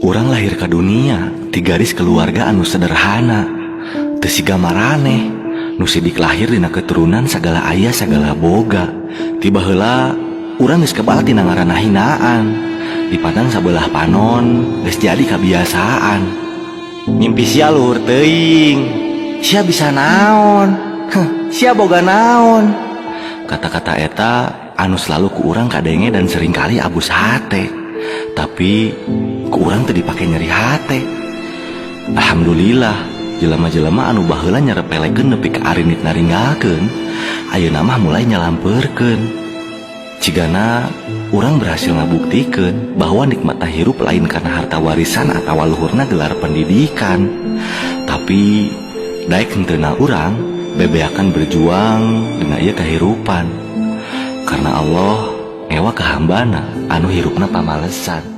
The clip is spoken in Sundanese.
Urang lahir ke dunia ti garis keluarga anu sederhana, teu siga maraneh nu sidik lahir dina keturunan sagala ayah sagala boga. Tiba heula urang geus kebal tina ngaranna hinaan, dipandang sabelah panon geus jadi kabiasaan. Mimpi sia luhur teuing, sia bisa naon, sia boga naon. Kata-kata eta anu selalu ku urang kadenge dan seringkali abus hate, tapi ku urang teu dipake nyeri hate. Alhamdulillah, jelema-jelema anu baheula nyarepelekeun nepi ka arinit naringgalkeun, ayeuna mah mulai nyalampeurkeun. Cigana urang berhasil ngabuktikeun bahwa nikmatna hirup lain karena harta warisan atawa luhurna gelar pendidikan, tapi daek henteuna urang bebeakan berjuang dina ieu kahirupan. Karena Allah ngewa ka hambana anu hirupna pamalesan.